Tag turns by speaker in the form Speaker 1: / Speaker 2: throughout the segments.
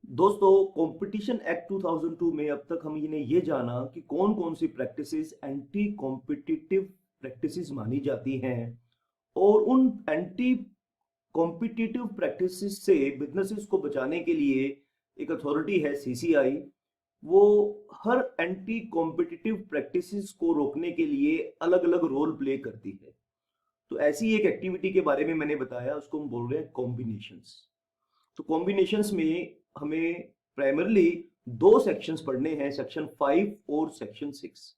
Speaker 1: दोस्तों, competition act 2002 में अब तक हमने ये जाना कि कौन कौन सी प्रैक्टिसेस एंटी कॉम्पिटिटिव प्रैक्टिसेस मानी जाती हैं और उन एंटी कॉम्पिटिटिव प्रैक्टिसेस से बिजनेसेस को बचाने के लिए एक अथॉरिटी है सीसीआई। वो हर एंटी कॉम्पिटिटिव प्रैक्टिसेस को रोकने के लिए अलग अलग रोल प्ले करती है। तो ऐसी एक एक्टिविटी के बारे में मैंने बताया, उसको हम बोल रहे हैं कॉम्बिनेशंस। तो कॉम्बिनेशंस में हमें प्राइमरली दो सेक्शंस पढ़ने हैं, सेक्शन 5 और सेक्शन 6।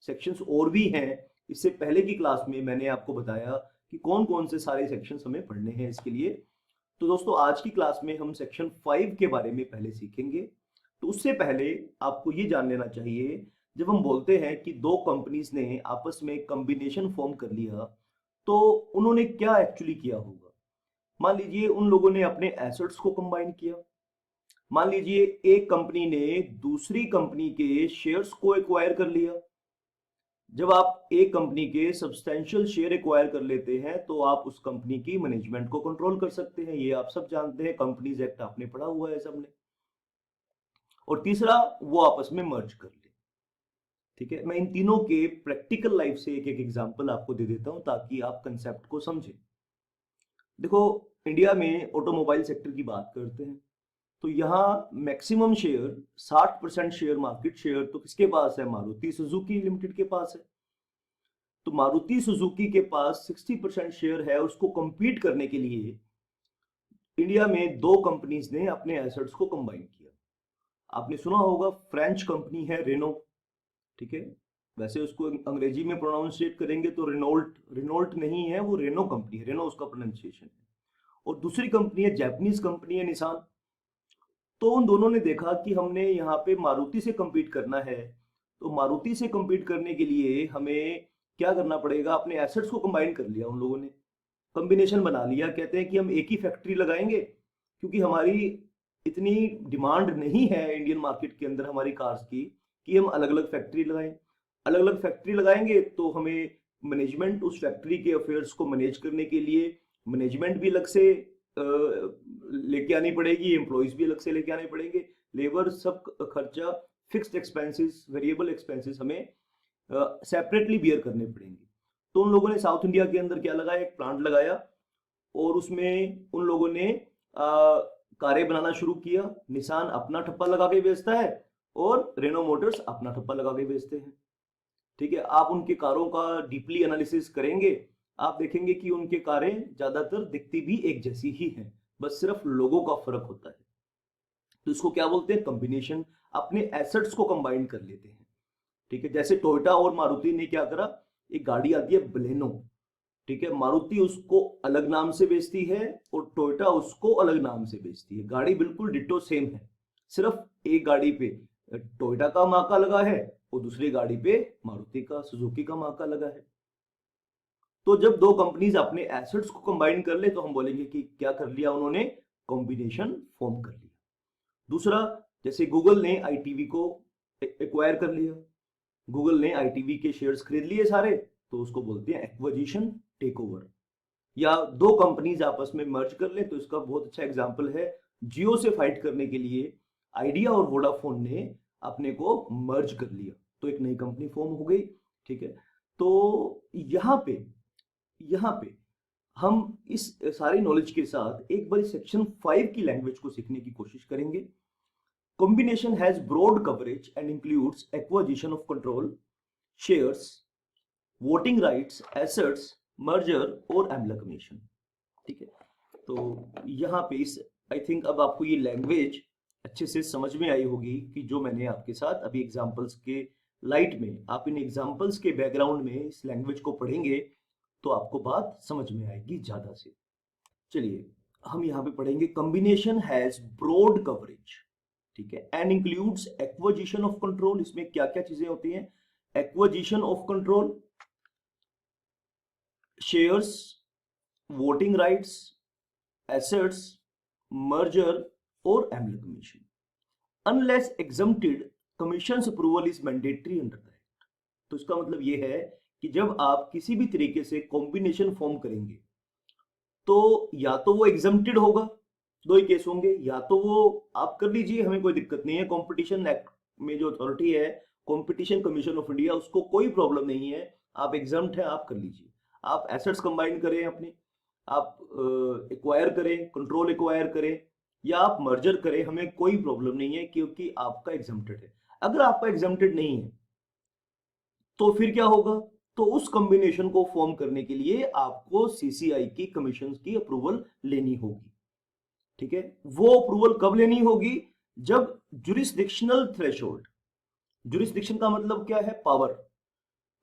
Speaker 1: सेक्शंस और भी हैं, इससे पहले की क्लास में मैंने आपको बताया कि कौन कौन से सारे सेक्शंस हमें पढ़ने हैं इसके लिए। तो दोस्तों, आज की क्लास में हम सेक्शन 5 के बारे में पहले सीखेंगे। तो उससे पहले आपको ये जान लेना चाहिए, जब हम बोलते हैं कि दो कंपनीज ने आपस में कॉम्बिनेशन फॉर्म कर लिया, तो उन्होंने क्या एक्चुअली किया होगा। मान लीजिए उन लोगों ने अपने एसेट्स को कंबाइन किया। मान लीजिए एक कंपनी ने दूसरी कंपनी के शेयर्स को एक्वायर कर लिया। जब आप एक कंपनी के सब्सटेंशियल शेयर एक्वायर कर लेते हैं तो आप उस कंपनी की मैनेजमेंट को कंट्रोल कर सकते हैं। ये आप सब जानते हैं, कंपनीज एक्ट आपने पढ़ा हुआ है सबने। और तीसरा, वो आपस में मर्ज कर ले। ठीक है, मैं इन तीनों के प्रैक्टिकल लाइफ से एक एक एग्जांपल आपको दे देता हूं ताकि आप कंसेप्ट को समझें। देखो, इंडिया में ऑटोमोबाइल सेक्टर की बात करते हैं तो यहाँ maximum share 60% share, market share तो किसके पास है? मारुति सुजुकी लिमिटेड के पास है। तो मारुति सुजुकी के पास 60% शेयर है। उसको compete करने के लिए इंडिया में दो कंपनीज ने अपने एसेट्स को कंबाइन किया। आपने सुना होगा, फ्रेंच कंपनी है रेनो। ठीक है, वैसे उसको अंग्रेजी में प्रोनाउंसिएट करेंगे तो रिनोल्ट, रिनोल्ट नहीं है, वो रेनो कंपनी है, रेनो उसका प्रोनाउंसिएशन है। और दूसरी कंपनी है, जापानीज कंपनी है, निसान। तो उन दोनों ने देखा कि हमने यहाँ पे मारुति से compete करना है, तो मारुति से compete करने के लिए हमें क्या करना पड़ेगा? अपने एसेट्स को कंबाइन कर लिया उन लोगों ने, कॉम्बिनेशन बना लिया। कहते हैं कि हम एक ही फैक्ट्री लगाएंगे, क्योंकि हमारी इतनी डिमांड नहीं है इंडियन मार्केट के अंदर हमारी कार्स की कि हम अलग अलग फैक्ट्री लगाएं। अलग अलग फैक्ट्री लगाएंगे तो हमें मैनेजमेंट, उस फैक्ट्री के अफेयर्स को मैनेज करने के लिए मैनेजमेंट भी अलग से लेके आनी पड़ेगी, एम्प्लॉयज भी अलग से लेके आने पड़ेंगे, लेबर सब खर्चा, फिक्स्ड एक्सपेंसेस, वेरिएबल एक्सपेंसेस हमें सेपरेटली बियर करने पड़ेंगे। तो उन लोगों ने साउथ इंडिया के अंदर क्या लगाया? एक प्लांट लगाया और उसमें उन लोगों ने कारें बनाना शुरू किया। निसान अपना ठप्पा लगा के बेचता है और रेनो मोटर्स अपना ठप्पा लगा के बेचते हैं। ठीक है, आप उनके कारों का डीपली एनालिसिस करेंगे, आप देखेंगे कि उनके कारें ज्यादातर दिखती भी एक जैसी ही हैं, बस सिर्फ लोगों का फर्क होता है। तो इसको क्या बोलते हैं? कॉम्बिनेशन। अपने एसेट्स को कंबाइन कर लेते हैं। ठीक है, जैसे टोयोटा और मारुति ने क्या करा, एक गाड़ी आती है बलेनो। ठीक है, मारुति उसको अलग नाम से बेचती है और टोयोटा उसको अलग नाम से बेचती है। गाड़ी बिल्कुल डिट्टो सेम है, सिर्फ एक गाड़ी पे टोयोटा का मार्का लगा है और दूसरी गाड़ी पे मारुति का, सुजुकी का मार्का लगा है। तो जब दो कंपनीज अपने एसेट्स को कंबाइन कर ले तो हम बोलेंगे कि क्या कर लिया उन्होंने? कॉम्बिनेशन फॉर्म कर लिया। दूसरा, जैसे गूगल ने आईटीवी को एक्वायर कर लिया, गूगल ने आईटीवी के शेयर्स खरीद लिए सारे, तो उसको बोलते हैं एक्विजिशन, टेक ओवर। या दो कंपनीज आपस में मर्ज कर ले, तो इसका बहुत अच्छा एग्जांपल है, जियो से फाइट करने के लिए आइडिया और वोडाफोन ने अपने को मर्ज कर लिया, तो एक नई कंपनी फॉर्म हो गई। ठीक है, तो यहाँ पे हम इस सारी नॉलेज के साथ एक बार सेक्शन 5 की लैंग्वेज को सीखने की कोशिश करेंगे। Combination has broad coverage and includes acquisition of control, shares, voting rights, assets, merger और एमलकमेशन। ठीक है, तो यहाँ पे इस, आई थिंक अब आपको ये लैंग्वेज अच्छे से समझ में आई होगी कि जो मैंने आपके साथ अभी एग्जांपल्स के लाइट में, आप इन एग्जांपल्स के बैकग्राउंड में इस लैंग्वेज को पढ़ेंगे तो आपको बात समझ में आएगी ज्यादा से। चलिए, हम यहाँ पे पढ़ेंगे, कॉम्बिनेशन हैज ब्रॉड कवरेज। ठीक है, and includes acquisition of control. इसमें क्या क्या चीजें होती हैं? Acquisition of control, shares, voting rights, assets, merger और amalgamation. Unless exempted, commission's approval is mandatory under the act. तो इसका मतलब ये है कि जब आप किसी भी तरीके से कॉम्बिनेशन फॉर्म करेंगे तो या तो वो एग्जम्प्टेड होगा, दो ही केस होंगे, या तो वो आप कर लीजिए, हमें कोई दिक्कत नहीं है, कंपटीशन एक्ट में जो अथॉरिटी है कंपटीशन कमीशन ऑफ इंडिया, उसको कोई प्रॉब्लम नहीं है, आप एग्जाम्प्ट है, आप कर लीजिए। आप एसेट्स कंबाइन करें अपने, आप एक्वायर करें, कंट्रोल एक्वायर करें, या आप मर्जर करें, हमें कोई प्रॉब्लम नहीं है, क्योंकि आपका एग्जाम्प्टेड है। अगर आपका एग्जाम्प्टेड नहीं है तो फिर क्या होगा, तो उस कॉम्बिनेशन को फॉर्म करने के लिए आपको सीसीआई की कमीशन की अप्रूवल लेनी होगी। ठीक है, वो अप्रूवल कब लेनी होगी, जब जुरिस्डिक्शनल थ्रेशोल्ड, जुरिस्डिक्शन का मतलब क्या है, पावर।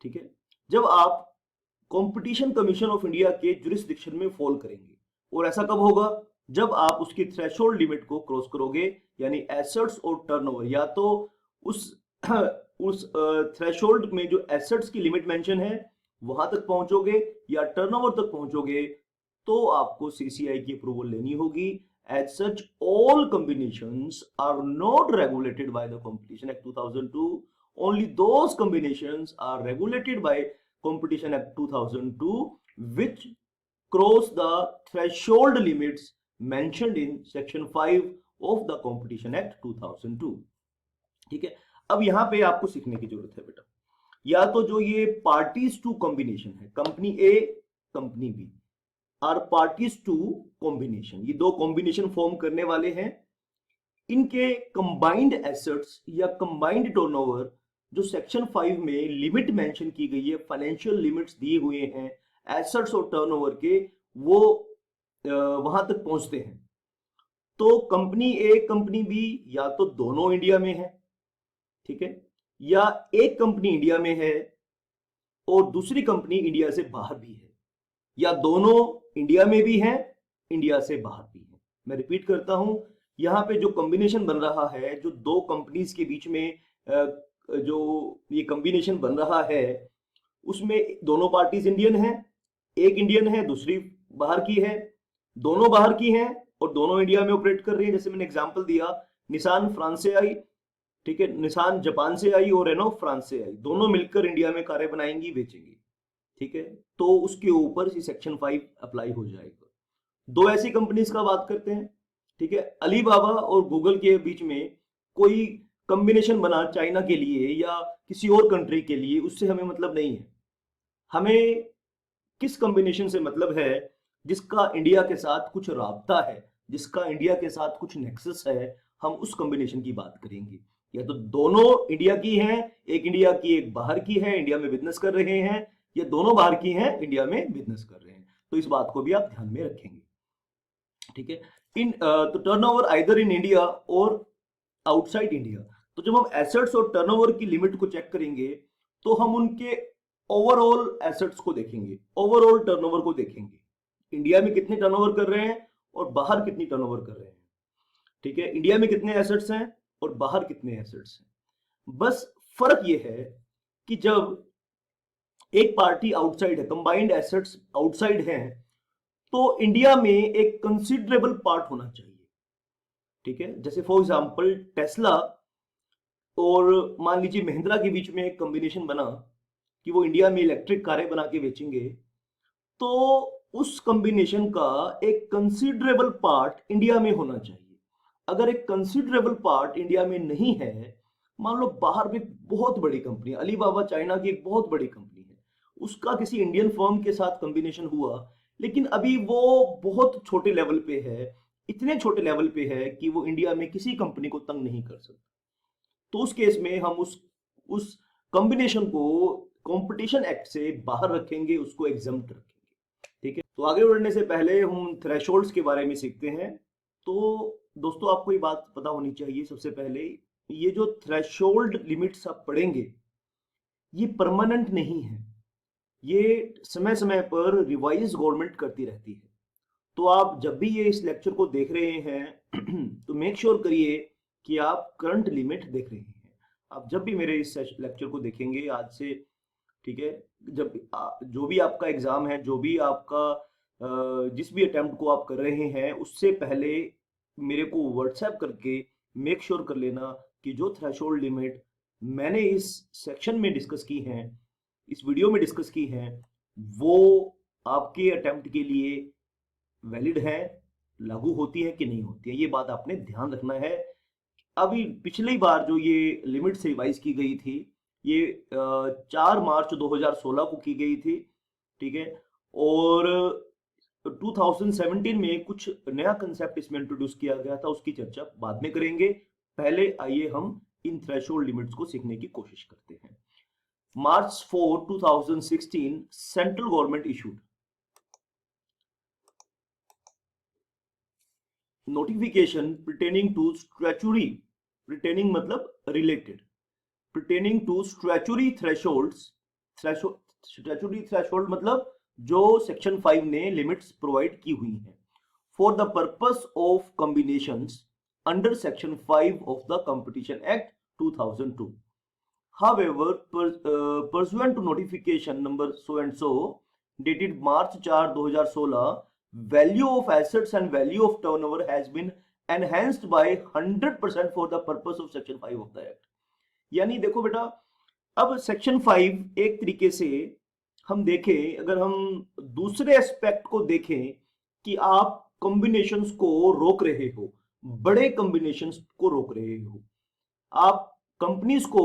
Speaker 1: ठीक है, जब आप कंपटीशन कमीशन ऑफ इंडिया के जुरिस्डिक्शन में फॉल करेंगे, और ऐसा कब होगा, जब आप उसकी थ्रेशोल्ड लिमिट को क्रॉस करोगे, यानी एसेट्स और टर्नओवर, या तो उस उस थ्रेशोल्ड में जो एसेट्स की लिमिट मेंशन है वहां तक पहुंचोगे, या टर्नओवर तक पहुंचोगे, तो आपको सीसीआई की अप्रूवल लेनी होगी। As such, all combinations are not regulated by the Competition Act 2002. Only those combinations are regulated by Competition Act 2002 which cross the threshold limits mentioned in Section 5 of the Competition Act 2002. ठीक है, अब यहां पे आपको सीखने की जरूरत है बेटा, या तो जो ये पार्टीज टू कॉम्बिनेशन है, company A company B are parties to combination, ये दो कॉम्बिनेशन फॉर्म करने वाले हैं, इनके कंबाइंड एसेट्स या कंबाइंड टर्नओवर जो सेक्शन 5 में लिमिट मेंशन की गई है, फाइनेंशियल लिमिट्स दिए हुए हैं एसेट्स और टर्नओवर के, वो वहां तक पहुंचते हैं। तो कंपनी ए कंपनी बी या तो दोनों इंडिया में है, ठीक है, या एक कंपनी इंडिया में है और दूसरी कंपनी इंडिया से बाहर भी है, या दोनों इंडिया में भी हैं, इंडिया से बाहर भी हैं। मैं रिपीट करता हूं, यहां पे जो कॉम्बिनेशन बन रहा है, जो दो कंपनीज के बीच में जो ये कॉम्बिनेशन बन रहा है, उसमें दोनों पार्टीज इंडियन हैं, एक इंडियन है दूसरी बाहर की है, दोनों बाहर की हैं और दोनों इंडिया में ऑपरेट कर रही है। जैसे मैंने एग्जांपल दिया, निसान फ्रांस से आई, ठीक है, निसान जापान से आई और रेनो फ्रांस से आई, दोनों मिलकर इंडिया में कारें बनाएंगी, बेचेंगी। ठीक है, तो उसके ऊपर सेक्शन 5 अप्लाई हो जाएगा। दो ऐसी कंपनीज का बात करते हैं, ठीक है, अलीबाबा और गूगल के बीच में कोई कॉम्बिनेशन बना चाइना के लिए या किसी और कंट्री के लिए, उससे हमें मतलब नहीं है। हमें किस कॉम्बिनेशन से मतलब है, जिसका इंडिया के साथ कुछ राब्ता है, जिसका इंडिया के साथ कुछ नेक्सस है, हम उस कॉम्बिनेशन की बात करेंगे। या तो दोनों इंडिया की हैं, एक इंडिया की एक बाहर की है, इंडिया में बिजनेस कर रहे हैं, या दोनों बाहर की हैं, इंडिया में बिजनेस कर रहे हैं। तो इस बात को भी आप ध्यान में रखेंगे। ठीक है, तो टर्नओवर आइदर इन इंडिया और आउटसाइड इंडिया। तो जब हम एसेट्स और टर्नओवर की लिमिट को चेक करेंगे, तो हम उनके ओवरऑल एसेट्स को देखेंगे, ओवरऑल टर्नओवर को देखेंगे, इंडिया में कितने टर्नओवर कर रहे हैं और बाहर कितनी टर्नओवर कर रहे हैं। ठीक है, इंडिया में कितने एसेट्स हैं और बाहर कितने एसेट्स हैं। बस फर्क यह है कि जब एक पार्टी आउटसाइड है, कंबाइंड एसेट्स आउटसाइड हैं, तो इंडिया में एक कंसिडरेबल पार्ट होना चाहिए। ठीक है, जैसे फॉर एग्जांपल टेस्ला और मान लीजिए महिंद्रा के बीच में एक कॉम्बिनेशन बना कि वो इंडिया में इलेक्ट्रिक कारें बना के बेचेंगे, तो उस कॉम्बिनेशन का एक कंसिडरेबल पार्ट इंडिया में होना चाहिए। अगर एक कंसिडरेबल पार्ट इंडिया में नहीं है, मान लो बाहर भी बहुत बड़ी कंपनी, अलीबाबा चाइना की एक बहुत बड़ी कंपनी है, उसका किसी इंडियन फर्म के साथ कॉम्बिनेशन हुआ, लेकिन अभी वो बहुत छोटे लेवल पे है, इतने छोटे लेवल पे है कि वो इंडिया में किसी कंपनी को तंग नहीं कर सकता। तो उस केस में हम उस कॉम्बिनेशन को कंपटीशन एक्ट से बाहर रखेंगे, उसको एग्जम्प्ट रखेंगे। ठीक है, तो आगे बढ़ने से पहले हम थ्रेशोल्ड्स के बारे में सीखते हैं। तो दोस्तों, आपको ये बात पता होनी चाहिए सबसे पहले, ये जो थ्रेशोल्ड लिमिट्स आप पढ़ेंगे, ये परमानेंट नहीं है, ये समय समय पर रिवाइज गवर्नमेंट करती रहती है। तो आप जब भी ये इस लेक्चर को देख रहे हैं तो मेक श्योर करिए कि आप करंट लिमिट देख रहे हैं। आप जब भी मेरे इस लेक्चर को देखेंगे आज से, ठीक है, जब जो भी आपका एग्जाम है, जो भी आपका जिस भी अटेम्प्ट को आप कर रहे हैं, उससे पहले मेरे को व्हाट्सएप करके मेक श्योर कर लेना कि जो थ्रेशोल्ड लिमिट मैंने इस सेक्शन में डिस्कस की हैं, इस वीडियो में डिस्कस की हैं, वो आपके अटेम्प्ट के लिए वैलिड है, लागू होती है कि नहीं होती है, ये बात आपने ध्यान रखना है। अभी पिछली बार जो ये लिमिट्स रिवाइज की गई थी, ये 4 मार्च 2016 को की गई थी, ठीक है। और 2017 में कुछ नया कंसेप्ट इसमें इंट्रोड्यूस किया गया था, उसकी चर्चा बाद में करेंगे। पहले आइए हम इन थ्रेशोल्ड लिमिट्स को सीखने की कोशिश करते हैं। मार्च 4, 2016 central government issued notification pertaining to statutory, pertaining मतलब related, pertaining to statutory thresholds, statutory threshold मतलब जो सेक्शन 5 ने लिमिट्स प्रोवाइड की हुई हैं for the purpose of combinations under section 5 of the competition act 2002. However, pursuant to notification number so and so dated March 4, 2016, value of assets and value of turnover has been enhanced by 100% for the purpose of section 5 of the act. यानी देखो बेटा, अब section 5 एक तरीके से हम देखें, अगर हम दूसरे एस्पेक्ट को देखें कि आप कॉम्बिनेशंस को रोक रहे हो, बड़े कॉम्बिनेशंस को रोक रहे हो, आप कंपनीज को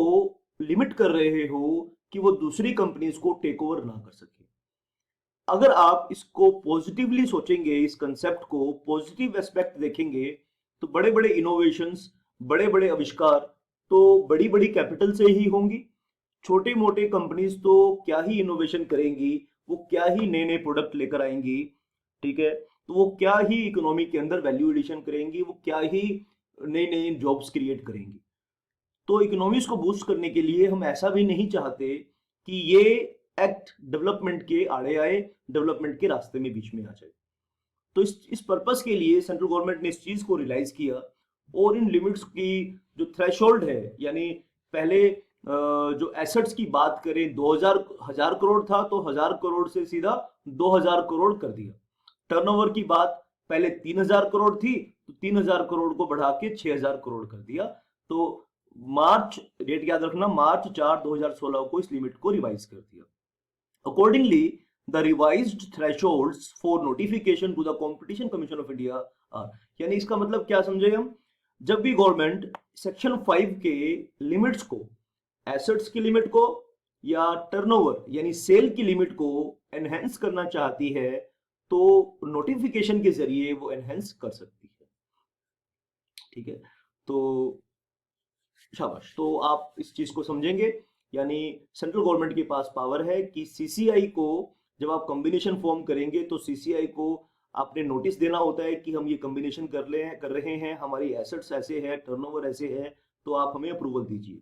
Speaker 1: लिमिट कर रहे हो कि वो दूसरी कंपनीज को टेक ओवर ना कर सके। अगर आप इसको पॉजिटिवली सोचेंगे, इस कंसेप्ट को पॉजिटिव एस्पेक्ट देखेंगे, तो बड़े बड़े इनोवेशंस, बड़े बड़े आविष्कार तो बड़ी बड़ी कैपिटल से ही होंगी। छोटे मोटे कंपनीज तो क्या ही इनोवेशन करेंगी, वो क्या ही नए नए प्रोडक्ट लेकर आएंगी, ठीक है। तो वो क्या ही इकोनॉमी के अंदर वैल्यू एडिशन करेंगी, वो क्या ही नई नई जॉब्स क्रिएट करेंगी। तो इकोनॉमीज को बूस्ट करने के लिए हम ऐसा भी नहीं चाहते कि ये एक्ट डेवलपमेंट के आड़े आए, डेवलपमेंट के रास्ते में बीच में आ जाए। तो इस पर्पस के लिए सेंट्रल गवर्नमेंट ने इस चीज को रियलाइज किया और इन लिमिट्स की जो थ्रेशोल्ड है, यानी पहले जो एसेट्स की बात करें 1000 करोड़ था, तो 1000 करोड़ से सीधा 2000 करोड़ कर दिया। टर्नओवर की बात पहले 3000 करोड़ थी, तो 3000 करोड़ को बढ़ा के 6000 करोड़ कर दिया। तो मार्च, डेट याद रखना, मार्च 4, 2016 को इस लिमिट को रिवाइज कर दिया। Accordingly the revised thresholds for notification to the Competition Commission of India are, यानी इसका मतलब क्या समझे हम, जब भी गवर्नमेंट सेक्शन 5 के लिमिट्स को, एसेट्स की लिमिट को या टर्नओवर यानी सेल की लिमिट को एनहेंस करना चाहती है, तो नोटिफिकेशन के जरिए वो एनहेंस कर सकती है, ठीक है। तो शाबाश, तो आप इस चीज को समझेंगे, यानी सेंट्रल गवर्नमेंट के पास पावर है कि सीसीआई को, जब आप कॉम्बिनेशन फॉर्म करेंगे तो सीसीआई को आपने नोटिस देना होता है कि हम ये कॉम्बिनेशन कर रहे हैं, हमारी एसेट्स ऐसे है, टर्नओवर ऐसे है, तो आप हमें अप्रूवल दीजिए।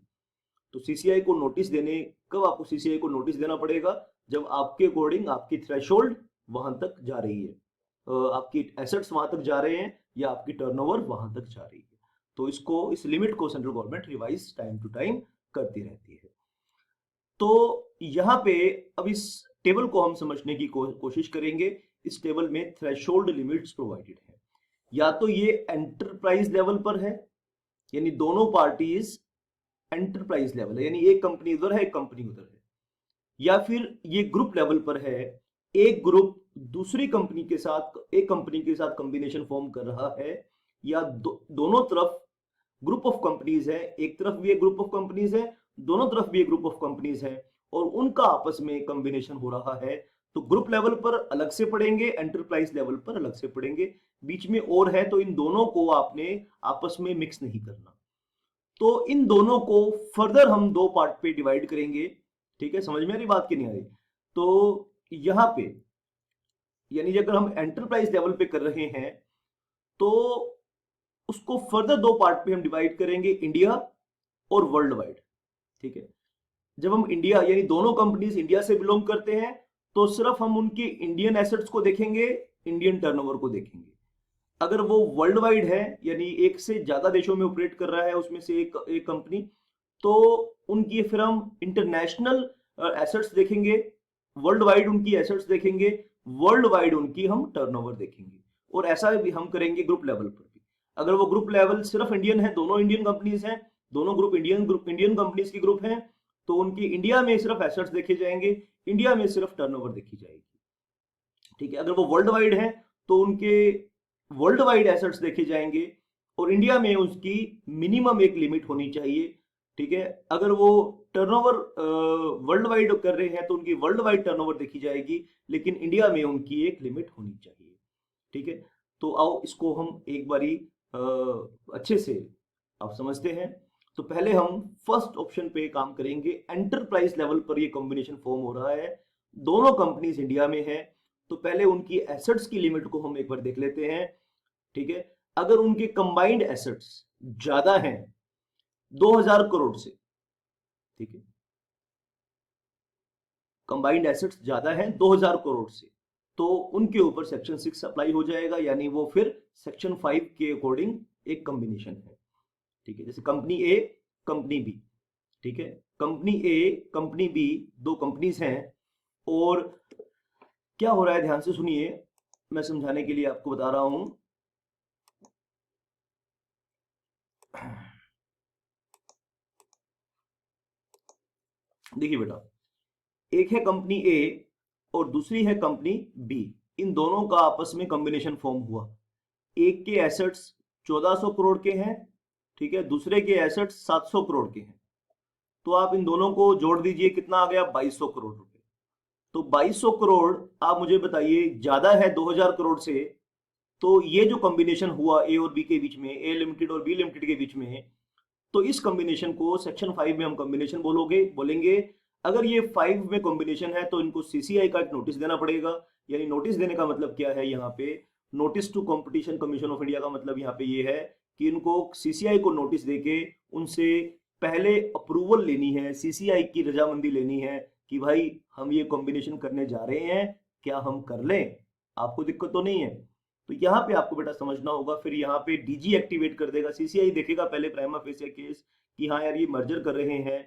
Speaker 1: तो सीसीआई को नोटिस देने, कब आपको सीसीआई को नोटिस देना पड़ेगा, जब आपके अकॉर्डिंग आपकी थ्रेशोल्ड वहां तक जा रही है, आपकी एसेट्स वहां तक जा रहे हैं या आपकी टर्नओवर वहां तक जा रही है। तो इसको, इस लिमिट को central government revise time to time करती रहती है। तो यहां पे अब इस टेबल को हम समझने की कोशिश करेंगे। इस टेबल में थ्रेशोल्ड लिमिट्स प्रोवाइडेड है, या तो ये एंटरप्राइज लेवल पर है, यानी दोनों पार्टीज एंटरप्राइज लेवल है, यानी एक कंपनी इधर है, एक कंपनी उधर है, या फिर ये ग्रुप लेवल पर है, एक ग्रुप दूसरी कंपनी के साथ, एक कंपनी के साथ कॉम्बिनेशन फॉर्म कर रहा है, या दोनों तरफ ग्रुप ऑफ कंपनीज है, एक तरफ भी एक ग्रुप ऑफ कंपनीज है, दोनों तरफ भी एक ग्रुप ऑफ कंपनीज है, और उनका आपस में कॉम्बिनेशन हो रहा है। तो ग्रुप लेवल पर अलग से पढ़ेंगे, एंटरप्राइज लेवल पर अलग से पढ़ेंगे, बीच में और है, तो इन दोनों को आपने आपस में मिक्स नहीं करना। तो इन दोनों को फर्दर हम दो पार्ट पे डिवाइड करेंगे, ठीक है। समझ में आ रही बात की नहीं आ रही? तो यहां पे, यानी अगर हम एंटरप्राइज लेवल पे कर रहे हैं तो उसको फर्दर दो पार्ट पे हम डिवाइड करेंगे, इंडिया और वर्ल्ड वाइड, ठीक है। जब हम इंडिया, यानी दोनों कंपनीज इंडिया से बिलोंग करते हैं, तो सिर्फ हम उनकी इंडियन एसेट्स को देखेंगे, इंडियन टर्नओवर को देखेंगे। अगर वो वर्ल्ड वाइड है, यानी एक से ज्यादा देशों में ऑपरेट कर रहा है, उसमें से एक कंपनी, तो उनकी फिर हम इंटरनेशनल एसेट्स देखेंगे, वर्ल्ड वाइड उनकी एसेट्स देखेंगे, वर्ल्ड वाइड उनकी हम टर्नओवर देखेंगे। और ऐसा भी हम करेंगे ग्रुप लेवल पर भी। अगर वो ग्रुप लेवल सिर्फ इंडियन है, दोनों इंडियन कंपनीज हैं, दोनों ग्रुप इंडियन कंपनीज की ग्रुप हैं, तो उनकी इंडिया में सिर्फ एसेट्स देखे जाएंगे, इंडिया में सिर्फ टर्नओवर देखी जाएगी, ठीक है। अगर वो वर्ल्ड वाइड है तो उनके वर्ल्ड वाइड एसेट्स देखे जाएंगे और इंडिया में उसकी मिनिमम एक लिमिट होनी चाहिए। ठीक है, अगर वो टर्नओवर वर्ल्ड वाइड कर रहे हैं तो उनकी वर्ल्ड वाइड टर्नओवर देखी जाएगी, लेकिन इंडिया में उनकी एक लिमिट होनी चाहिए। ठीक है, तो आओ इसको हम एक बारी अच्छे से आप समझते हैं। तो पहले हम फर्स्ट ऑप्शन पे काम करेंगे। एंटरप्राइज लेवल पर ये कॉम्बिनेशन फॉर्म हो रहा है, दोनों कंपनीज इंडिया में है, तो पहले उनकी एसेट्स की लिमिट को हम एक बार देख लेते हैं। ठीक है, अगर उनके कंबाइंड एसेट्स ज्यादा हैं 2000 करोड़ से, ठीक है, कंबाइंड एसेट्स ज्यादा हैं 2000 करोड़ से, तो उनके ऊपर सेक्शन 6 अप्लाई हो जाएगा, यानी वो फिर सेक्शन 5 के अकॉर्डिंग एक कॉम्बिनेशन है। ठीक है, जैसे कंपनी ए कंपनी बी, ठीक है, कंपनी ए कंपनी बी दो कंपनीज हैं, और क्या हो रहा है ध्यान से सुनिए, मैं समझाने के लिए आपको बता रहा हूं। देखिए बेटा, एक है कंपनी ए और दूसरी है कंपनी बी, इन दोनों का आपस में कॉम्बिनेशन फॉर्म हुआ। एक के एसेट्स 1400 करोड़ के हैं, ठीक है, दूसरे के एसेट्स 700 करोड़ के हैं, तो आप इन दोनों को जोड़ दीजिए, कितना आ गया 2200 करोड़ रुपए। तो 2200 करोड़ आप मुझे बताइए ज्यादा है 2000 करोड़ से, तो ये जो कॉम्बिनेशन हुआ ए और बी के बीच में, ए लिमिटेड और बी लिमिटेड के बीच में, तो इस कॉम्बिनेशन को सेक्शन 5 में हम कॉम्बिनेशन बोलेंगे। अगर ये 5 में कॉम्बिनेशन है तो इनको सीसीआई का एक नोटिस देना पड़ेगा। यानी नोटिस देने का मतलब क्या है, यहाँ पे notice to Competition Commission of India का मतलब यहाँ पे ये है कि इनको सीसीआई को नोटिस देके उनसे पहले अप्रूवल लेनी है, सीसीआई की रजामंदी लेनी है कि भाई हम ये कॉम्बिनेशन करने जा रहे हैं, क्या हम कर लें, आपको दिक्कत तो नहीं है। तो यहाँ पे आपको बेटा समझना होगा, फिर यहाँ पे डीजी एक्टिवेट कर देगा, सीसीआई देखेगा पहले प्राइमा फेसिया केस कि हाँ यार ये मर्जर कर रहे हैं,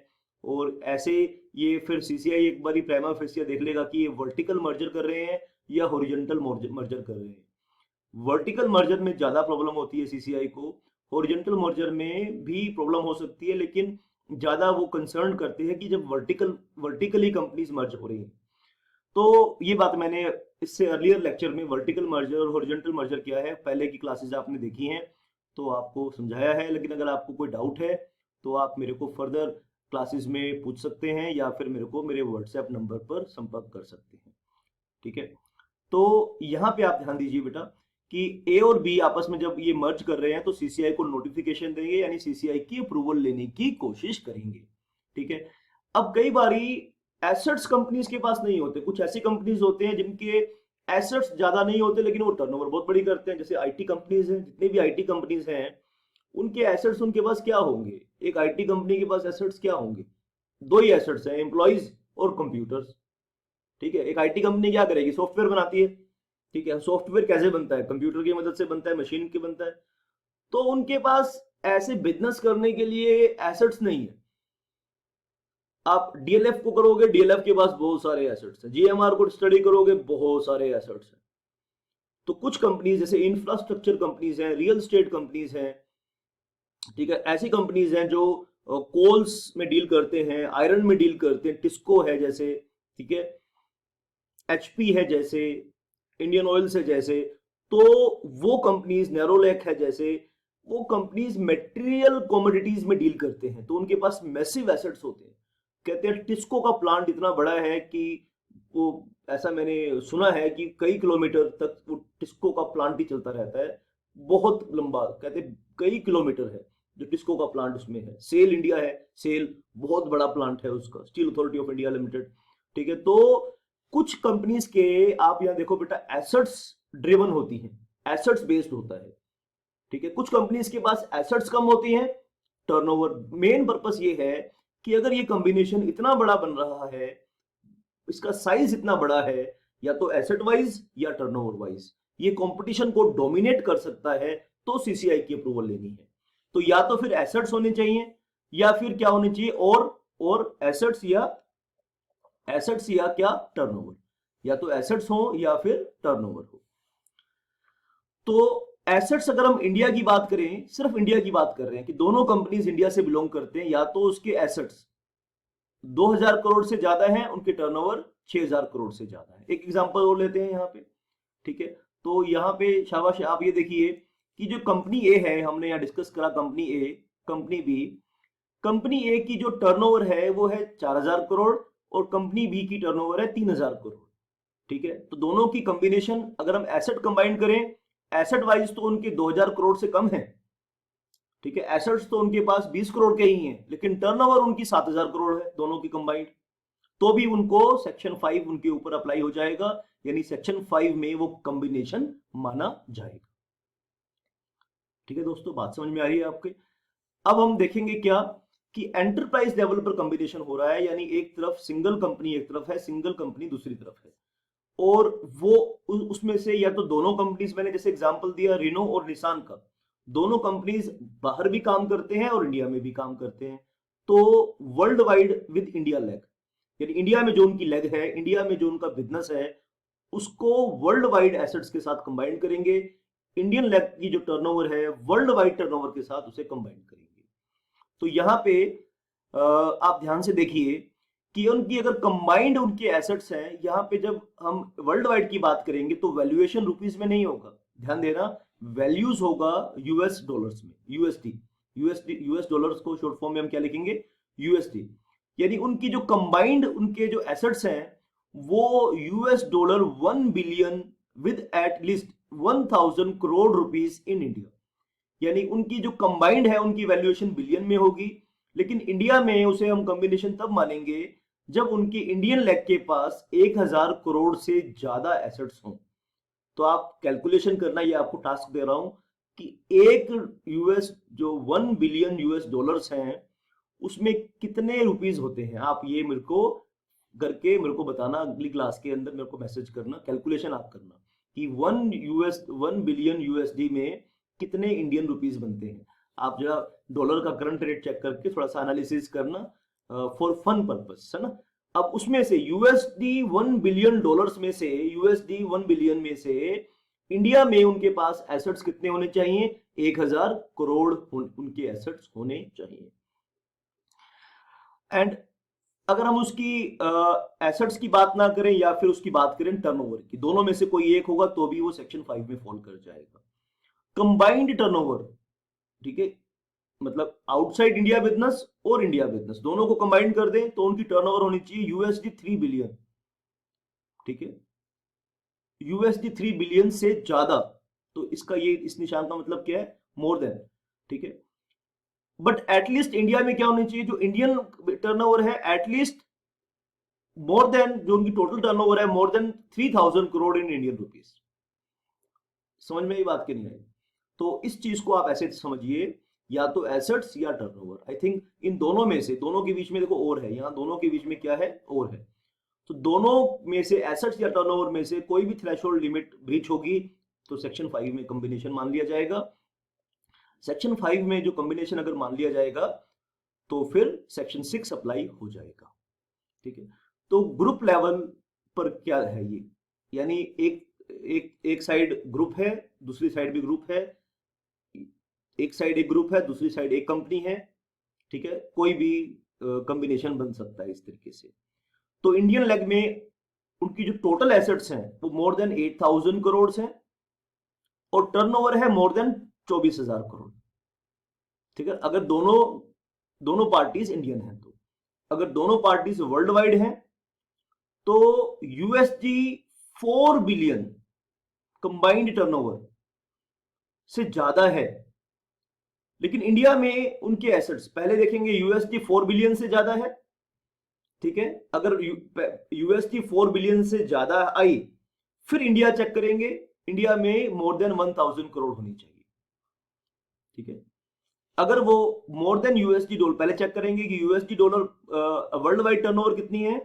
Speaker 1: और ऐसे ये फिर सीसीआई एक बारी प्राइमा फेसिया देख लेगा कि ये वर्टिकल मर्जर कर रहे हैं या हॉरिजॉन्टल मर्जर कर रहे हैं। वर्टिकल मर्जर में ज्यादा प्रॉब्लम होती है सीसीआई को, हॉरिजॉन्टल मर्जर में भी प्रॉब्लम हो सकती है, लेकिन ज्यादा वो कंसर्न करते हैं कि जब वर्टिकली कंपनीज मर्ज हो रही हैं। तो ये बात मैंने इससे अर्लियर लेक्चर में वर्टिकल मर्जर और हॉरिजॉन्टल मर्जर क्या है पहले की क्लासेस आपने देखी हैं, तो आपको समझाया है। लेकिन अगर आपको कोई डाउट है तो आप मेरे को फर्दर क्लासेस में पूछ सकते हैं, या फिर मेरे को मेरे व्हाट्सएप नंबर पर संपर्क कर सकते हैं। ठीक है, तो यहाँ पे आप ध्यान दीजिए बेटा कि ए और बी आपस में जब ये मर्ज कर रहे हैं तो सीसीआई को नोटिफिकेशन देंगे, यानी सीसीआई की अप्रूवल लेने की कोशिश करेंगे। ठीक है, अब कई बारी एसेट्स कंपनीज के पास नहीं होते, कुछ ऐसी कंपनीज होते हैं जिनके एसेट्स ज्यादा नहीं होते लेकिन वो टर्नओवर बहुत बड़ी करते हैं, जैसे आईटी कंपनीज हैं, जितने भी आईटी कंपनीज हैं उनके एसेट्स उनके पास क्या होंगे, एक आईटी कंपनी के पास एसेट्स क्या होंगे, दो ही एसेट्स हैं, एम्प्लॉइज और कंप्यूटर्स। ठीक है, एक आईटी कंपनी क्या करेगी, सॉफ्टवेयर बनाती है। ठीक है, सॉफ्टवेयर कैसे बनता है, कंप्यूटर की मदद से बनता है, मशीन की बनता है, तो उनके पास ऐसे बिजनेस करने के लिए एसेट्स नहीं है। आप डीएलएफ को करोगे, डीएलएफ के पास बहुत सारे एसेट्स हैं, जीएमआर को स्टडी करोगे, बहुत सारे एसेट्स हैं। तो कुछ कंपनीज जैसे इंफ्रास्ट्रक्चर कंपनीज हैं, रियल एस्टेट कंपनीज हैं, ठीक है, ऐसी कंपनीज हैं जो कोल्स में डील करते हैं, आयरन में डील करते हैं, टिस्को है जैसे, ठीक है, एचपी है जैसे, इंडियन ऑयल्स है जैसे, तो वो कंपनीज, नेरोलैक है जैसे, वो कंपनीज मेटेरियल कमोडिटीज में डील करते हैं, तो उनके पास मैसिव एसेट्स होते हैं। कहते हैं टिस्को का प्लांट इतना बड़ा है कि वो, ऐसा मैंने सुना है कि कई किलोमीटर तक वो टिस्को का प्लांट ही चलता रहता है, बहुत लंबा, कहते हैं कई किलोमीटर है जो टिस्को का प्लांट उसमें है। सेल इंडिया है, सेल बहुत बड़ा प्लांट है उसका, steel authority of India limited. ठीक है, तो कुछ कंपनीज के आप यहां देखो बेटा एसेट्स ड्रिवन होती हैं, एसेट्स बेस्ड होता है। ठीक है, कुछ कंपनीज के पास एसेट्स कम होती हैं, टर्नओवर। मेन पर्पस ये है कि अगर ये कॉम्बिनेशन इतना बड़ा बन रहा है, इसका साइज इतना बड़ा है, या तो एसेट वाइज या टर्नओवर वाइज ये कंपटीशन को डोमिनेट कर सकता है, तो सीसीआई की अप्रूवल लेनी है। तो या तो फिर एसेट्स होने चाहिए, या फिर क्या होने चाहिए, और एसेट्स या क्या टर्नओवर, या तो एसेट्स हो या फिर टर्नओवर हो। तो एसेट्स अगर हम इंडिया की बात करें, सिर्फ इंडिया की बात कर रहे हैं कि दोनों कंपनीज इंडिया से बिलोंग करते हैं, या तो उसके एसेट्स 2000 करोड़ से ज्यादा है, उनके टर्नओवर 6000 करोड़ से ज्यादा है। एक एग्जांपल और लेते हैं यहाँ पे। ठीक है, तो यहाँ पे शाबाश, आप ये देखिए कि जो कंपनी ए है, हमने यहाँ डिस्कस करा company A, company B. Company ए की जो टर्नओवर है वो है 4000 करोड़ और कंपनी बी की टर्नओवर है 3000 करोड़। ठीक है, तो दोनों की कॉम्बिनेशन अगर हम एसेट कंबाइन करें, एसेट वाइज तो उनके 2000 करोड़ से कम है। ठीक है, एसेट्स तो उनके पास 20 करोड़ के ही हैं, लेकिन टर्नओवर उनकी 7000 करोड़ है दोनों की कंबाइंड। तो भी उनको सेक्शन 5 उनके ऊपर अप्लाई हो जाएगा, यानी सेक्शन 5 में वो कॉम्बिनेशन माना जाएगा। ठीक है दोस्तों, बात समझ में आ रही है आपके? अब हम देखेंगे क्या कि एंटरप्राइज लेवल पर कॉम्बिनेशन हो रहा है, यानी एक तरफ सिंगल कंपनी एक तरफ है, सिंगल कंपनी दूसरी तरफ है, और वो उसमें से या तो दोनों कंपनीज, मैंने जैसे एग्जांपल दिया रिनो और निसान का, दोनों कंपनीज बाहर भी काम करते हैं और इंडिया में भी काम करते हैं। तो world wide with India leg, यानी इंडिया में जो उनकी लेग है, इंडिया में जो उनका बिजनेस है, उसको वर्ल्ड वाइड एसेट्स के साथ कंबाइन करेंगे। इंडियन लेग की जो टर्नओवर है वर्ल्ड वाइड टर्नओवर के साथ उसे कंबाइन करेंगे। तो यहां पे आप ध्यान से देखिए कि उनकी अगर कंबाइंड उनके एसेट्स हैं, यहां पे जब हम वर्ल्ड वाइड की बात करेंगे तो वैल्यूएशन रुपीस में नहीं होगा, ध्यान देना, वैल्यूज होगा यूएस डॉलर्स में, यूएसडी। यूएस डॉलर्स को शॉर्ट फॉर्म में हम क्या लिखेंगे? यूएसडी। यानी उनकी जो कंबाइंड उनके जो एसेट्स हैं वो US dollar 1 billion with at least 1000 crore rupees in India. यानी उनकी जो कंबाइंड है उनकी वैल्यूएशन बिलियन में होगी, लेकिन इंडिया में उसे हम कॉम्बिनेशन तब मानेंगे जब उनकी इंडियन लेग के पास 1000 करोड़ से ज्यादा एसेट्स हों। तो आप कैलकुलेशन करना, ये आपको टास्क दे रहा हूं कि एक यूएस जो 1 बिलियन यूएस डॉलर्स हैं उसमें कितने रुपीस होते हैं, आप ये मेरे को करके मेरे को बताना, अगली क्लास के अंदर मेरे को मैसेज करना, कैलकुलेशन आप करना कि 1 बिलियन यूएसडी में कितने इंडियन रुपीस बनते हैं। आप जरा डॉलर का करंट रेट चेक करके थोड़ा सा एनालिसिस करना फॉर फन पर्पस, है ना। अब उसमें से यूएसडी 1 बिलियन डॉलर्स में से, यूएसडी 1 बिलियन में से इंडिया में उनके पास एसेट्स कितने होने चाहिए? 1000 करोड़ उनके एसेट्स होने चाहिए। एंड अगर हम उसकी एसेट्स की बात ना करें या फिर उसकी बात करें टर्नओवर की, दोनों में से कोई एक होगा तो भी वो सेक्शन 5 में फॉल कर जाएगा। कंबाइंड टर्नओवर, ठीक है, मतलब आउटसाइड इंडिया बिजनेस और इंडिया बिजनेस दोनों को कंबाइंड कर दें तो उनकी टर्नओवर होनी चाहिए यूएसडी 3 बिलियन। ठीक है, यूएसडी 3 बिलियन से ज्यादा, तो इसका ये इस निशान का मतलब क्या है? More than. ठीक है, बट एटलीस्ट इंडिया में क्या होनी चाहिए? जो इंडियन टर्नओवर है एटलीस्ट मोर देन, जो उनकी टोटल टर्नओवर है more than 3000 crore in Indian rupees. समझ में ये बात की नहीं आई? तो इस चीज को आप ऐसे समझिए, या तो एसेट्स या टर्नओवर। आई थिंक इन दोनों में से, दोनों के बीच में देखो और है, यहां दोनों के बीच में क्या है? और है। तो दोनों में से एसेट्स या टर्नओवर में से कोई भी थ्रेशोल्ड लिमिट ब्रीच होगी तो सेक्शन 5 में कॉम्बिनेशन मान लिया जाएगा। सेक्शन 5 में जो कॉम्बिनेशन अगर मान लिया जाएगा तो फिर सेक्शन 6 अप्लाई हो जाएगा। ठीक है, तो ग्रुप लेवल पर क्या है ये? यानी एक साइड ग्रुप है, दूसरी साइड भी ग्रुप है, एक साइड एक ग्रुप है, दूसरी साइड एक कंपनी है। ठीक है, कोई भी कॉम्बिनेशन बन सकता है इस तरीके से। तो इंडियन लेग में उनकी जो टोटल एसेट्स हैं वो मोर देन 8000 करोड़ हैं और टर्नओवर है मोर देन 24000 करोड़। ठीक है, अगर दोनों पार्टीज इंडियन हैं, तो अगर दोनों पार्टीज वर्ल्ड वाइड हैं तो यूएसडी 4 बिलियन कंबाइंड टर्नओवर से ज्यादा है, लेकिन इंडिया में उनके एसेट्स पहले देखेंगे यूएसडी 4 बिलियन से ज्यादा है। ठीक है, अगर यूएसडी 4 बिलियन से ज्यादा आई फिर इंडिया चेक करेंगे, इंडिया में मोर देन 1000 करोड़ होनी चाहिए। ठीक है, अगर वो मोर देन यूएसडी डॉलर, पहले चेक करेंगे कि USD dollar world wide turnover कितनी है।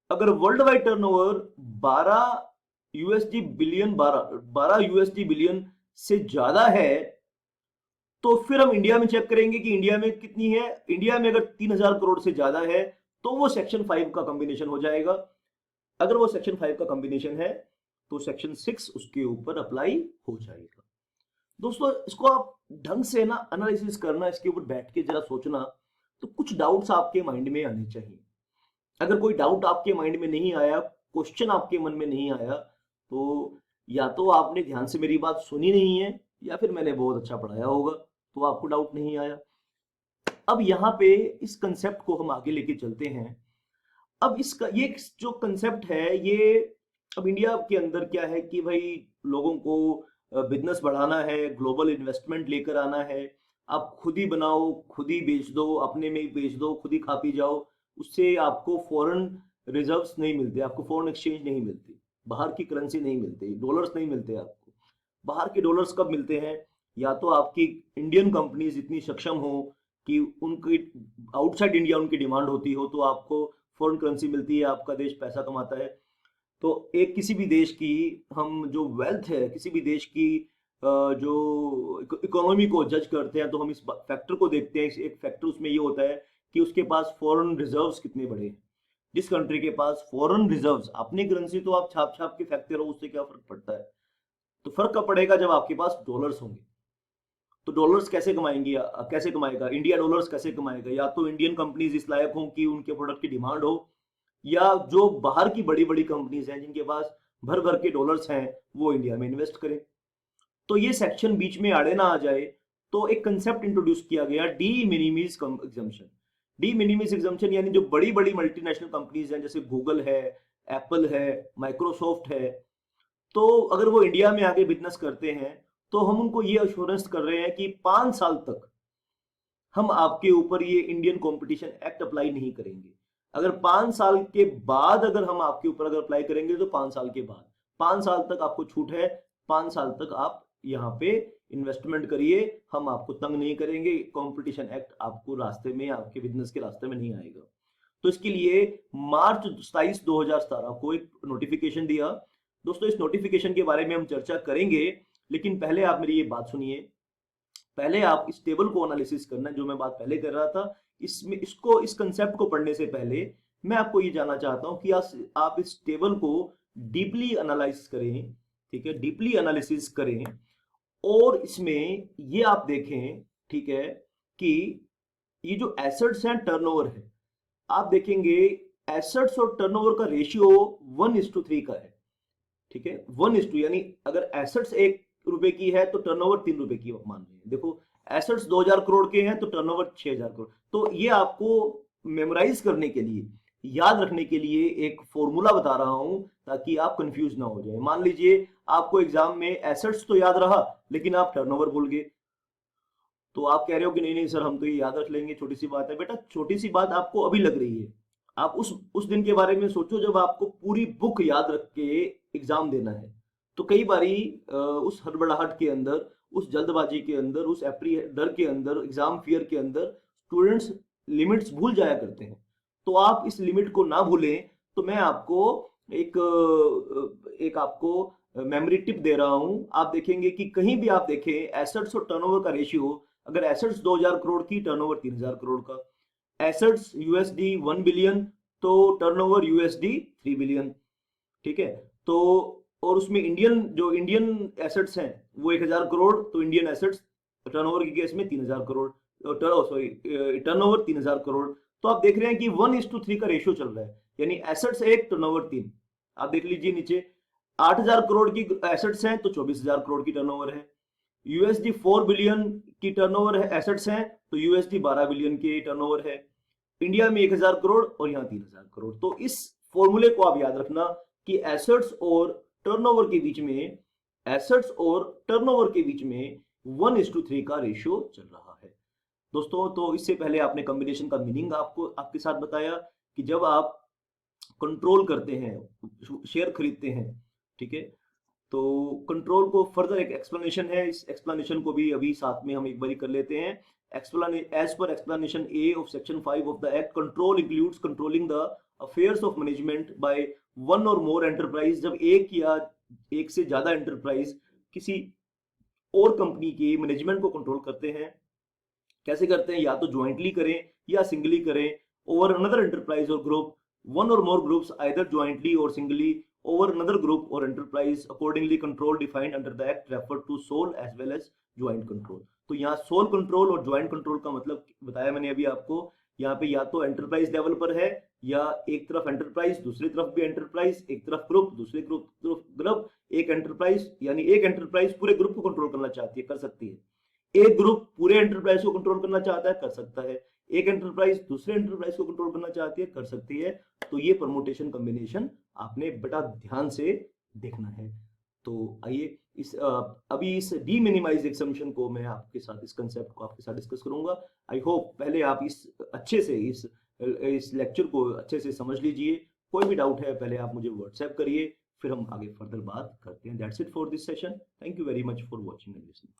Speaker 1: अगर world wide turnover 12 USD billion 12 USD billion से ज्यादा है तो फिर हम इंडिया में चेक करेंगे कि इंडिया में कितनी है। इंडिया में अगर 3000 करोड़ से ज्यादा है तो वो सेक्शन 5 का कॉम्बिनेशन हो जाएगा। अगर वो सेक्शन 5 का कॉम्बिनेशन है तो सेक्शन 6 उसके ऊपर अप्लाई हो जाएगा। दोस्तों इसको आप ढंग से ना एनालिसिस करना, इसके ऊपर बैठ के जरा सोचना, तो कुछ डाउट्स आपके माइंड में आने चाहिए। अगर कोई डाउट आपके माइंड में नहीं आया, क्वेश्चन आपके मन में नहीं आया, तो या तो आपने ध्यान से मेरी बात सुनी नहीं है, या फिर मैंने बहुत अच्छा पढ़ाया होगा तो आपको डाउट नहीं आया। अब यहाँ पे इस कंसेप्ट को हम आगे लेके चलते हैं। अब इसका ये जो कंसेप्ट है ये, अब इंडिया के अंदर क्या है कि भाई लोगों को बिजनेस बढ़ाना है, ग्लोबल इन्वेस्टमेंट लेकर आना है। आप खुद ही बनाओ, खुद ही बेच दो, अपने में ही बेच दो, खुद ही खा पी जाओ। उससे आपको फॉरेन रिजर्व्स नहीं मिलते, आपको फॉरेन एक्सचेंज नहीं मिलती, बाहर की करेंसी नहीं मिलती, डॉलर्स नहीं मिलते आपको। बाहर के डॉलर्स कब मिलते हैं? या तो आपकी इंडियन कंपनीज इतनी सक्षम हो कि उनकी आउटसाइड इंडिया उनकी डिमांड होती हो, तो आपको फॉरेन करेंसी मिलती है, आपका देश पैसा कमाता है। तो एक किसी भी देश की, हम जो वेल्थ है किसी भी देश की, जो इकोनॉमी को जज करते हैं तो हम इस फैक्टर को देखते हैं। एक फैक्टर उसमें ये होता है कि उसके पास फॉरेन रिजर्व्स कितने बड़े हैं। जिस कंट्री के पास फॉरेन रिजर्व्स, अपनी करेंसी तो आप छाप छाप के फेंकते रहो, उससे क्या फर्क पड़ता है? तो फर्क कब पड़ेगा? जब आपके पास डॉलर्स होंगे। तो डॉलर्स कैसे कमाएंगे, कैसे कमाएगा इंडिया? डॉलर्स कैसे कमाएगा? या तो इंडियन कंपनीज इस लायक हों कि उनके प्रोडक्ट की डिमांड हो, या जो बाहर की बड़ी बड़ी कंपनीज हैं जिनके पास भर भर के डॉलर्स हैं, वो इंडिया में इन्वेस्ट करें। तो ये सेक्शन बीच में आड़े ना आ जाए, तो एक कंसेप्ट इंट्रोड्यूस किया गया, डी मिनिमिस एग्जम्पशन। डी मिनिमिस एग्जम्पशन यानी जो बड़ी बड़ी मल्टीनेशनल कंपनीज हैं, जैसे गूगल है, एप्पल है, माइक्रोसॉफ्ट है, तो अगर वो इंडिया में आके बिजनेस करते हैं तो हम उनको ये अश्योरेंस कर रहे हैं कि 5 साल तक हम आपके ऊपर ये इंडियन कंपटीशन एक्ट अप्लाई नहीं करेंगे। अगर 5 साल के बाद अगर हम आपके ऊपर अगर अप्लाई करेंगे तो 5 साल के बाद, 5 साल तक आपको छूट है। 5 साल तक आप यहाँ पे इन्वेस्टमेंट करिए, हम आपको तंग नहीं करेंगे। कंपटीशन एक्ट आपको रास्ते में, आपके बिजनेस के रास्ते में नहीं आएगा। तो इसके लिए मार्च 27 2017 को एक नोटिफिकेशन दिया। दोस्तों इस नोटिफिकेशन के बारे में हम चर्चा करेंगे, लेकिन पहले आप मेरी ये बात सुनिए। पहले आप इस टेबल को एनालिसिस करना, जो मैं बात पहले कर रहा था, इसमें इसको, इस कंसेप्ट को पढ़ने से पहले मैं आपको ये जानना चाहता हूं कि आप इस टेबल को डीपली एनालाइज करें, ठीक है, डीपली एनालिसिस करें, और इसमें ये आप देखें, ठीक है, कि ये जो एसेट्स हैं, टर्नओवर है, आप देखेंगे एसेट्स और टर्नओवर का रेशियो 1:3 का है। ठीक है, 1:2, यानी अगर एसेट्स 1 रुपए की है तो टर्नओवर 3 रुपए की मान रहे हैं। देखो एसेट्स 2000 करोड़ के हैं तो टर्नओवर 6000 करोड़। तो ये आपको मेमोराइज करने के लिए, याद रखने के लिए एक फॉर्मूला बता रहा हूं, ताकि आप कंफ्यूज ना हो जाए। मान लीजिए आपको एग्जाम में एसेट्स तो याद रहा लेकिन आप टर्नओवर भूल गए, तो आप कह रहे हो कि नहीं नहीं सर हम तो ये याद रख लेंगे, छोटी सी बात है। बेटा छोटी सी बात आपको अभी लग रही है, आप उस दिन के बारे में सोचो जब आपको पूरी बुक याद रख के एग्जाम देना है। तो कई बारी उस हड़बड़ाहट के अंदर, उस जल्दबाजी के अंदर, उस डर के अंदर, एग्जाम फियर के अंदर स्टूडेंट्स लिमिट्स भूल जाया करते हैं। तो आप इस लिमिट को ना भूलें, तो मैं आपको एक एक आपको मेमोरी टिप दे रहा हूं। आप देखेंगे कि कहीं भी आप देखें एसेट्स और टर्नओवर का रेशियो, अगर एसेट्स 2000 करोड़ की, टर्नओवर 3000 करोड़ का, एसेट्स यूएसडी 1 बिलियन तो टर्नओवर यूएसडी 3 बिलियन, ठीक है। तो और उसमें इंडियन एसेट्स हैं वो 1000 करोड़, तो इंडियन एसेट्स टर्नओवर की केस में 3000 करोड़, सॉरी टर्नओवर 3000 करोड़। तो आप देख रहे हैं कि 1:3 का रेशियो चल रहा है, यानी एसेट्स 1 टर्नओवर 3। आप देख लीजिए नीचे 8000 करोड़ की एसेट्स हैं तो 24000 करोड़ की टर्नओवर है। यूएसडी 4 बिलियन की टर्नओवर है, एसेट्स हैं, तो यूएसडी 12 बिलियन की टर्नओवर है। इंडिया में 1000 करोड़ और यहाँ 3000 करोड़। तो इस फॉर्मूले को आप याद रखना कि एसेट्स और टर्नओवर के बीच में, एसेट्स और टर्नओवर के बीच में 1:3 का रेशियो चल रहा है। दोस्तों तो इससे पहले आपने कॉम्बिनेशन का मीनिंग आपके साथ बताया कि जब आप कंट्रोल करते हैं, शेयर खरीदते हैं, ठीक है, तो कंट्रोल को फर्दर एक एक्सप्लेनेशन है, इस एक्सप्लेनेशन को भी अभी साथ में हम एक बार कर लेते हैं। As per explanation A of section 5 of the act, control includes controlling the affairs of management by one or more enterprise. जब एक या एक से ज्यादा एंटरप्राइज किसी और कंपनी के मैनेजमेंट को कंट्रोल करते हैं, कैसे करते हैं? या तो ज्वाइंटली करें या सिंगली करें, ओवर अनदर एंटरप्राइज और group, one or more groups either jointly or singly over another group or enterprise, accordingly control defined under the act refer to sole as well as joint control। तो यहाँ soul control और joint control का मतलब बताया मैंने अभी आपको। यहाँ पे या तो एंटरप्राइज लेवल पर है, या एक तरफ एंटरप्राइज दूसरी तरफ भी एंटरप्राइज, एक तरफ ग्रुप दूसरी ग्रुप, एक एंटरप्राइज यानी एक एंटरप्राइज पूरे ग्रुप को कंट्रोल करना चाहती है, कर सकती है। एक ग्रुप पूरे एंटरप्राइज को कंट्रोल करना चाहता है, कर सकता है। एक एंटरप्राइज दूसरे एंटरप्राइज को कंट्रोल करना चाहती है, कर सकती है। तो ये परमुटेशन कॉम्बिनेशन आपने बड़ा ध्यान से देखना है। तो आइए अभी इस डीमिनिमाइज एक्सम्पशन को मैं आपके साथ, इस कंसेप्ट को आपके साथ डिस्कस करूंगा। आई होप पहले आप इस अच्छे से इस लेक्चर को अच्छे से समझ लीजिए। कोई भी डाउट है पहले आप मुझे व्हाट्सएप करिए, फिर हम आगे फर्दर बात करते हैं। That's it for this session. Thank you very much for watching and listening.